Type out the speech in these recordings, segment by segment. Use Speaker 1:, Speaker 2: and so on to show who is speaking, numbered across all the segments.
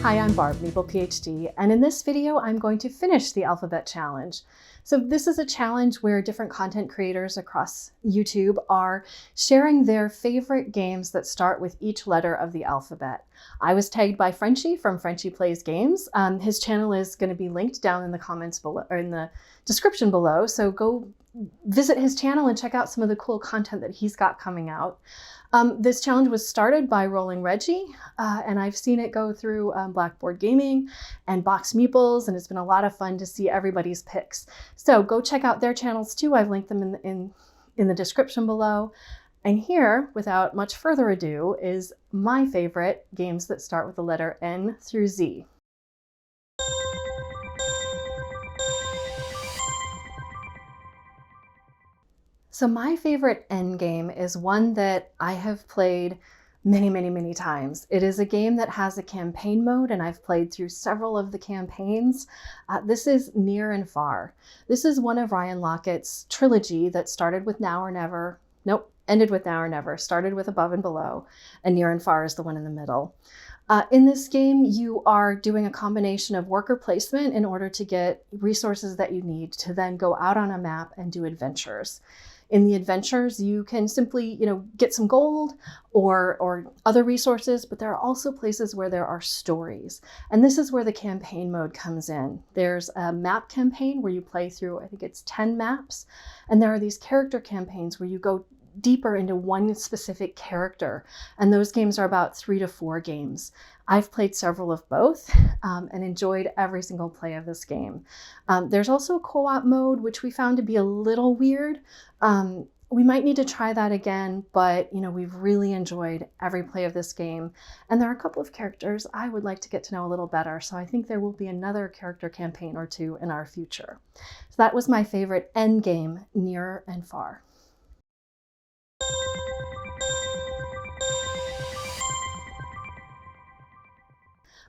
Speaker 1: Hi, I'm Barb, Meeple PhD, and in this video I'm going to finish the alphabet challenge. So this is a challenge where different content creators across YouTube are sharing their favorite games that start with each letter of the alphabet. I was tagged by Frenchie from Frenchie Plays Games. His channel is going to be linked down in the comments below, or in the description below, so go visit his channel and check out some of the cool content that he's got coming out. This challenge was started by Rolling Reggie, and I've seen it go through Blackboard Gaming and Box Meeples, and it's been a lot of fun to see everybody's picks. So go check out their channels too. I've linked them in the description below. And here, without much further ado, is my favorite games that start with the letter N through Z. So my favorite N game is one that I have played many times. It is a game that has a campaign mode, and I've played through several of the campaigns. This is Near and Far. This is one of Ryan Laukatt's trilogy that started with Now or Never. Nope, ended with Now or Never, started with Above and Below, and Near and Far is the one in the middle. In this game, you are doing a combination of worker placement in order to get resources that you need to then go out on a map and do adventures. In the adventures, you can simply, get some gold or other resources, but there are also places where there are stories. And this is where the campaign mode comes in. There's a map campaign where you play through, I think it's 10 maps. And there are these character campaigns where you go deeper into one specific character. And those games are about 3 to 4 games. I've played several of both and enjoyed every single play of this game. There's also a co-op mode, which we found to be a little weird. We might need to try that again, but we've really enjoyed every play of this game. And there are a couple of characters I would like to get to know a little better. So I think there will be another character campaign or two in our future. So that was my favorite N game, Near and Far.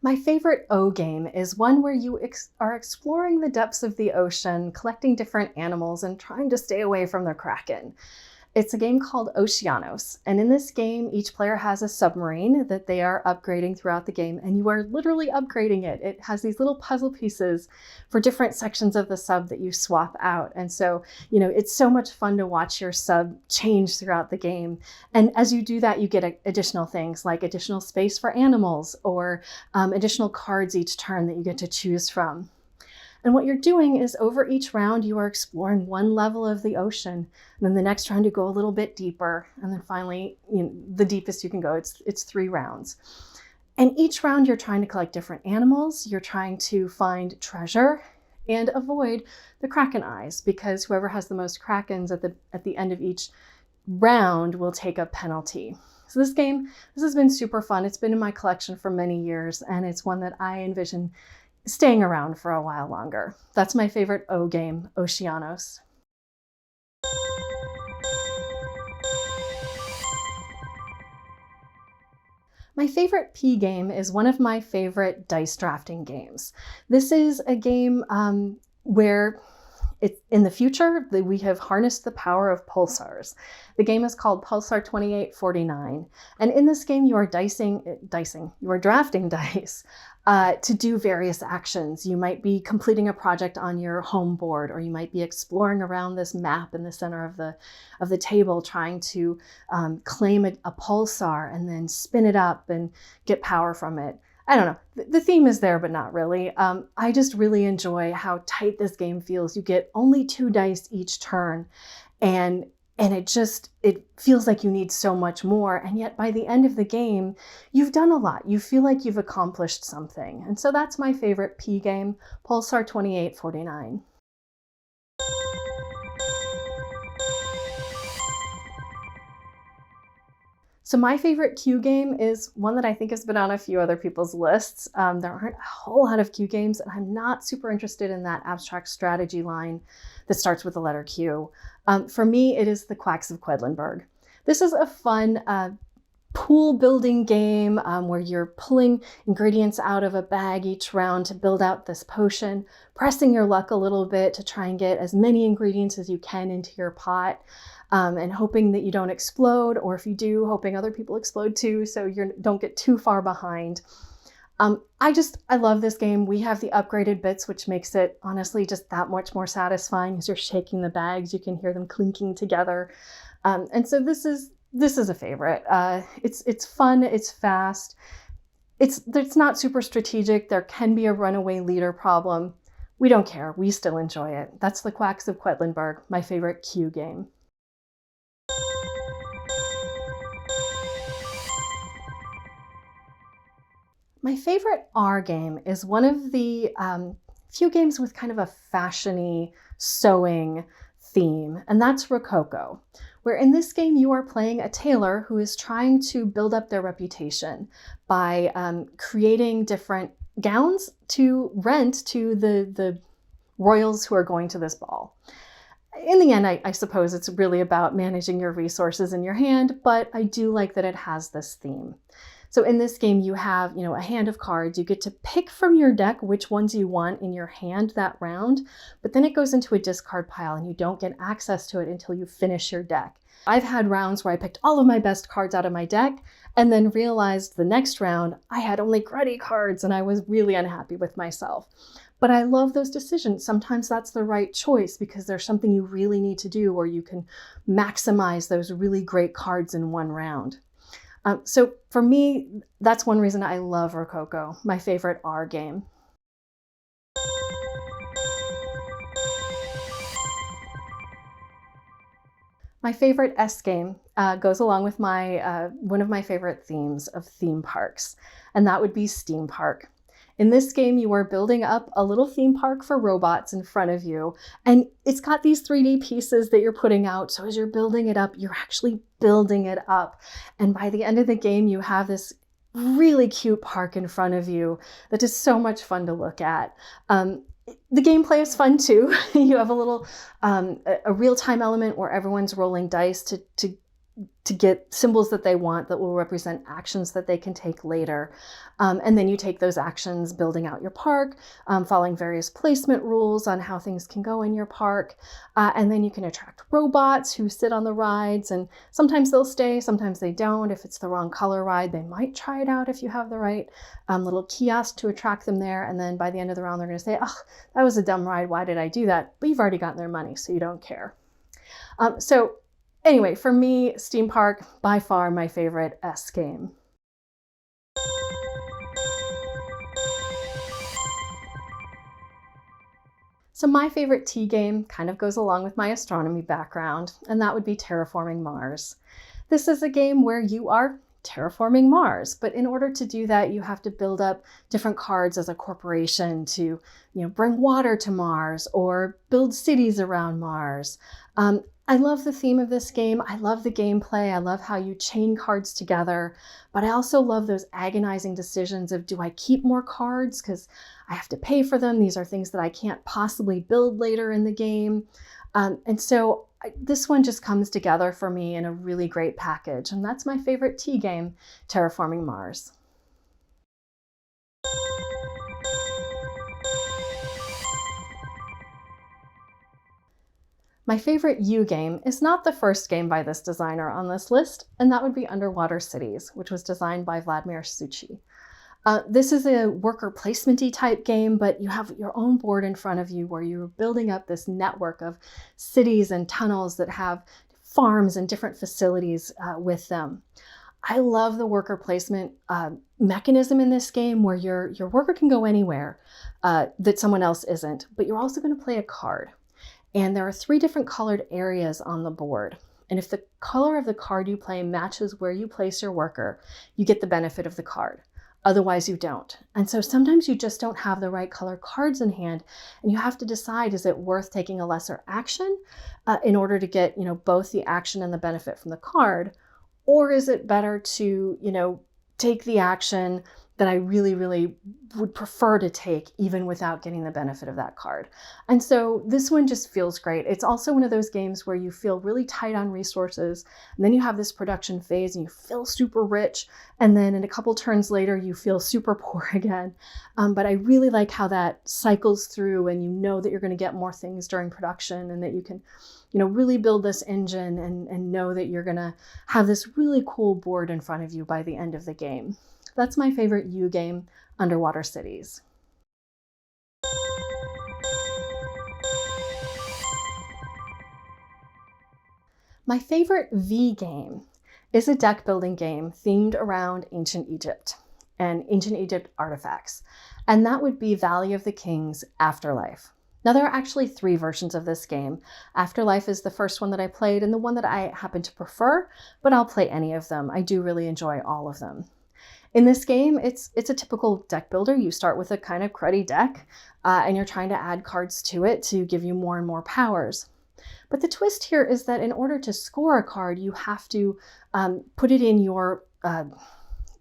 Speaker 1: My favorite O game is one where you are exploring the depths of the ocean, collecting different animals, and trying to stay away from the Kraken. It's a game called Oceanos, and in this game, each player has a submarine that they are upgrading throughout the game, and you are literally upgrading it. It has these little puzzle pieces for different sections of the sub that you swap out, and so, it's so much fun to watch your sub change throughout the game. And as you do that, you get additional things like additional space for animals or additional cards each turn that you get to choose from. And what you're doing is over each round, you are exploring one level of the ocean. And then the next round, you go a little bit deeper. And then finally, the deepest you can go, it's 3 rounds. And each round, you're trying to collect different animals. You're trying to find treasure and avoid the Kraken eyes, because whoever has the most Krakens at the end of each round will take a penalty. So this has been super fun. It's been in my collection for many years, and it's one that I envision staying around for a while longer. That's my favorite O game, Oceanos. My favorite P game is one of my favorite dice drafting games. This is a game where in the future, we have harnessed the power of pulsars. The game is called Pulsar 2849. And in this game, you are you are drafting dice to do various actions. You might be completing a project on your home board, or you might be exploring around this map in the center of the table, trying to claim a pulsar and then spin it up and get power from it. I don't know. The theme is there, but not really. I just really enjoy how tight this game feels. You get only 2 dice each turn, and it feels like you need so much more. And yet by the end of the game, you've done a lot. You feel like you've accomplished something. And so that's my favorite P game, Pulsar 2849. So my favorite Q game is one that I think has been on a few other people's lists. There aren't a whole lot of Q games, and I'm not super interested in that abstract strategy line that starts with the letter Q. For me, it is the Quacks of Quedlinburg. This is a fun pool building game where you're pulling ingredients out of a bag each round to build out this potion, pressing your luck a little bit to try and get as many ingredients as you can into your pot. And hoping that you don't explode, or if you do, hoping other people explode too, so you don't get too far behind. I love this game. We have the upgraded bits, which makes it honestly just that much more satisfying. As you're shaking the bags, you can hear them clinking together. And so this is a favorite. It's fun, it's fast, it's not super strategic. There can be a runaway leader problem. We don't care. We still enjoy it. That's the Quacks of Quedlinburg, my favorite Q game. My favorite R game is one of the few games with kind of a fashion-y sewing theme, and that's Rococo, where in this game you are playing a tailor who is trying to build up their reputation by creating different gowns to rent to the royals who are going to this ball. In the end, I suppose it's really about managing your resources in your hand, but I do like that it has this theme. So in this game, you have, a hand of cards. You get to pick from your deck which ones you want in your hand that round, but then it goes into a discard pile and you don't get access to it until you finish your deck. I've had rounds where I picked all of my best cards out of my deck and then realized the next round I had only cruddy cards and I was really unhappy with myself. But I love those decisions. Sometimes that's the right choice because there's something you really need to do or you can maximize those really great cards in one round. So for me, that's one reason I love Rococo, my favorite R game. My favorite S game goes along with my one of my favorite themes of theme parks, and that would be Steam Park. In this game, you are building up a little theme park for robots in front of you, and it's got these 3D pieces that you're putting out. So as you're building it up, you're actually building it up. And by the end of the game, you have this really cute park in front of you that is so much fun to look at. The gameplay is fun too. You have a little a real-time element where everyone's rolling dice to get symbols that they want that will represent actions that they can take later. And then you take those actions building out your park, following various placement rules on how things can go in your park. And then you can attract robots who sit on the rides, and sometimes they'll stay, sometimes they don't. If it's the wrong color ride, they might try it out if you have the right little kiosk to attract them there. And then by the end of the round, they're going to say, oh, that was a dumb ride. Why did I do that? But you've already gotten their money, so you don't care. Anyway, for me, Steam Park, by far my favorite S game. So my favorite T game kind of goes along with my astronomy background, and that would be Terraforming Mars. This is a game where you are terraforming Mars, but in order to do that, you have to build up different cards as a corporation to, bring water to Mars or build cities around Mars. I love the theme of this game. I love the gameplay. I love how you chain cards together, but I also love those agonizing decisions of, do I keep more cards because I have to pay for them? These are things that I can't possibly build later in the game. This one just comes together for me in a really great package, and that's my favorite T game, Terraforming Mars. My favorite U game is not the first game by this designer on this list, and that would be Underwater Cities, which was designed by Vladimir Suchi. This is a worker placement-y type game, but you have your own board in front of you where you're building up this network of cities and tunnels that have farms and different facilities with them. I love the worker placement mechanism in this game where your worker can go anywhere that someone else isn't, but you're also going to play a card. And there are 3 different colored areas on the board. And if the color of the card you play matches where you place your worker, you get the benefit of the card. Otherwise, you don't. And so sometimes you just don't have the right color cards in hand, and you have to decide, is it worth taking a lesser action in order to get, both the action and the benefit from the card? Or is it better to, take the action that I really, really would prefer to take even without getting the benefit of that card? And so this one just feels great. It's also one of those games where you feel really tight on resources, and then you have this production phase and you feel super rich, and then in a couple turns later you feel super poor again. But I really like how that cycles through, and you know that you're going to get more things during production, and that you can really build this engine and know that you're going to have this really cool board in front of you by the end of the game. That's my favorite U game, Underwater Cities. My favorite V game is a deck building game themed around ancient Egypt and ancient Egypt artifacts. And that would be Valley of the Kings Afterlife. Now, there are actually 3 versions of this game. Afterlife is the first one that I played and the one that I happen to prefer, but I'll play any of them. I do really enjoy all of them. In this game, it's a typical deck builder. You start with a kind of cruddy deck, and you're trying to add cards to it to give you more and more powers. But the twist here is that in order to score a card, you have to put it in your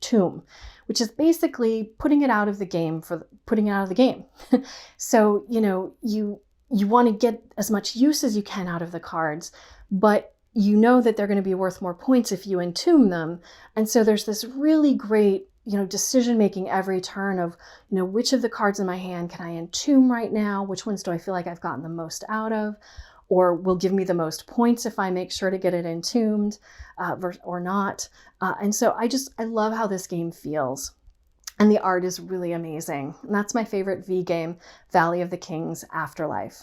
Speaker 1: tomb, which is basically putting it out of the game for putting it out of the game. So, you want to get as much use as you can out of the cards, but you know that they're going to be worth more points if you entomb them. And so there's this really great, decision making every turn of, which of the cards in my hand can I entomb right now? Which ones do I feel like I've gotten the most out of? Or will give me the most points if I make sure to get it entombed or not. And so I love how this game feels. And the art is really amazing. And that's my favorite V game, Valley of the Kings Afterlife.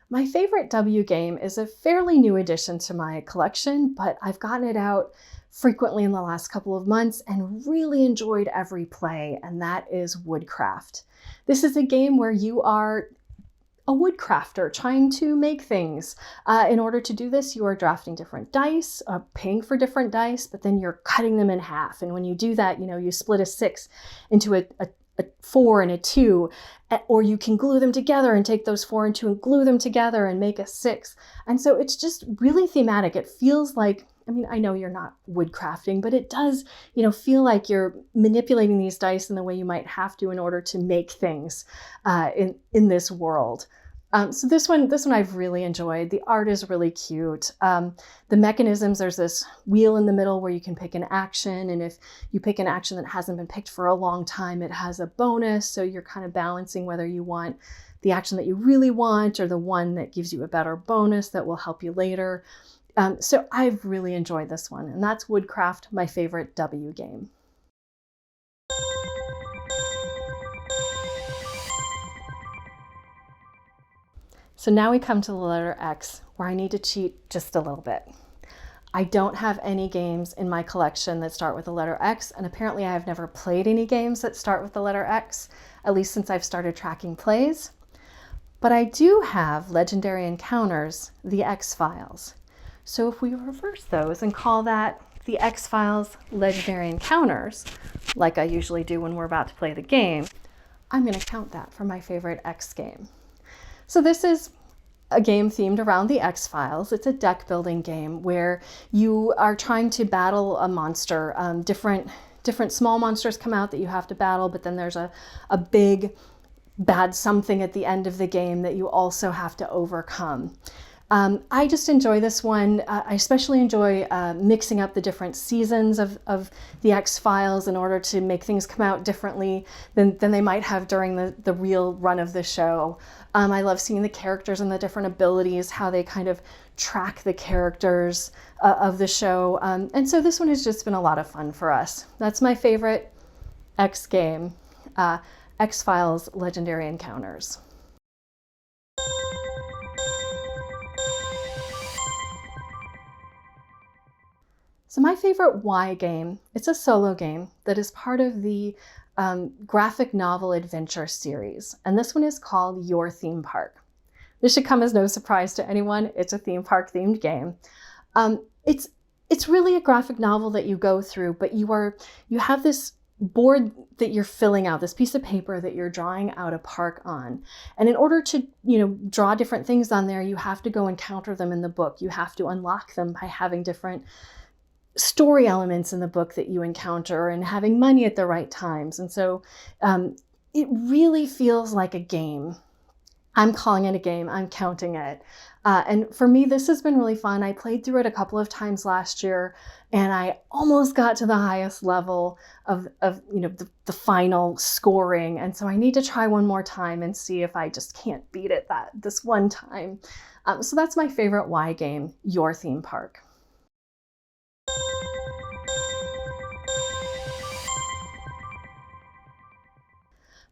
Speaker 1: My favorite W game is a fairly new addition to my collection, but I've gotten it out frequently in the last couple of months and really enjoyed every play, and that is Woodcraft. This is a game where you are a woodcrafter trying to make things. In order to do this, you are drafting different dice, paying for different dice, but then you're cutting them in half. And when you do that, you split a 6 into a 4 and a 2, or you can glue them together and take those 4 and 2 and glue them together and make a 6. And so it's just really thematic. It feels like, I know you're not woodcrafting, but it does, feel like you're manipulating these dice in the way you might have to in order to make things in this world. So this one I've really enjoyed. The art is really cute. The mechanisms, there's this wheel in the middle where you can pick an action. And if you pick an action that hasn't been picked for a long time, it has a bonus. So you're kind of balancing whether you want the action that you really want or the one that gives you a better bonus that will help you later. So I've really enjoyed this one. And that's Woodcraft, my favorite W game. So now we come to the letter X, where I need to cheat just a little bit. I don't have any games in my collection that start with the letter X, and apparently I have never played any games that start with the letter X, at least since I've started tracking plays. But I do have Legendary Encounters, the X-Files. So if we reverse those and call that the X-Files Legendary Encounters, like I usually do when we're about to play the game, I'm going to count that for my favorite X game. So this is a game themed around the X-Files. It's a deck building game where you are trying to battle a monster. Different small monsters come out that you have to battle, but then there's a big bad something at the end of the game that you also have to overcome. I just enjoy this one. I especially enjoy mixing up the different seasons of the X-Files in order to make things come out differently than they might have during the real run of the show. I love seeing the characters and the different abilities, how they kind of track the characters of the show. And so this one has just been a lot of fun for us. That's my favorite X game, X-Files Legendary Encounters. So my favorite Y game, it's a solo game that is part of the graphic novel adventure series. And this one is called Your Theme Park. This should come as no surprise to anyone. It's a theme park themed game. It's really a graphic novel that you go through, but you have this board that you're filling out, this piece of paper that you're drawing out a park on. And in order to, draw different things on there, you have to go encounter them in the book. You have to unlock them by having different story elements in the book that you encounter and having money at the right times. And so it really feels like a game. I'm calling it a game. I'm counting it. And for me, this has been really fun. I played through it a couple of times last year, and I almost got to the highest level of the final scoring. And so I need to try one more time and see if I just can't beat it this one time. So that's my favorite Y game, Your Theme Park.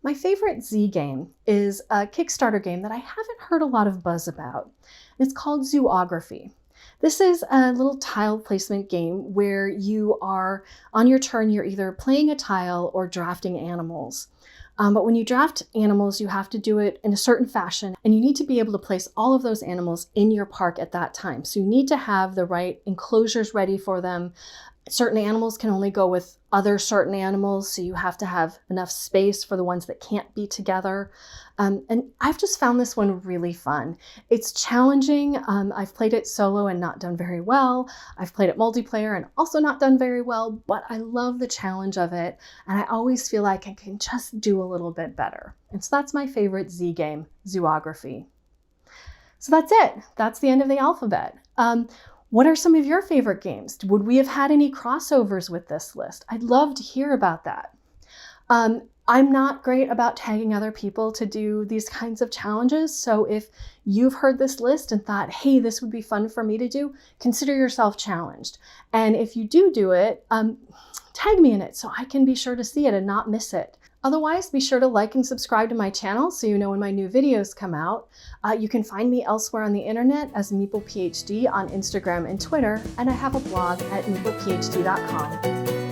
Speaker 1: My favorite Z game is a Kickstarter game that I haven't heard a lot of buzz about. It's called Zoography. This is a little tile placement game where you are, on your turn, you're either playing a tile or drafting animals. But when you draft animals, you have to do it in a certain fashion, and you need to be able to place all of those animals in your park at that time. So you need to have the right enclosures ready for them. Certain animals can only go with other certain animals, so you have to have enough space for the ones that can't be together. And I've just found this one really fun. It's challenging. I've played it solo and not done very well. I've played it multiplayer and also not done very well, but I love the challenge of it, and I always feel like I can just do a little bit better. And so that's my favorite Z game, Zoography. So that's it. That's the end of the alphabet. What are some of your favorite games? Would we have had any crossovers with this list? I'd love to hear about that. I'm not great about tagging other people to do these kinds of challenges, so if you've heard this list and thought, hey, this would be fun for me to do, consider yourself challenged. And if you do it, tag me in it so I can be sure to see it and not miss it. Otherwise, be sure to like and subscribe to my channel so you know when my new videos come out. You can find me elsewhere on the internet as MeeplePhD on Instagram and Twitter, and I have a blog at meeplephd.com.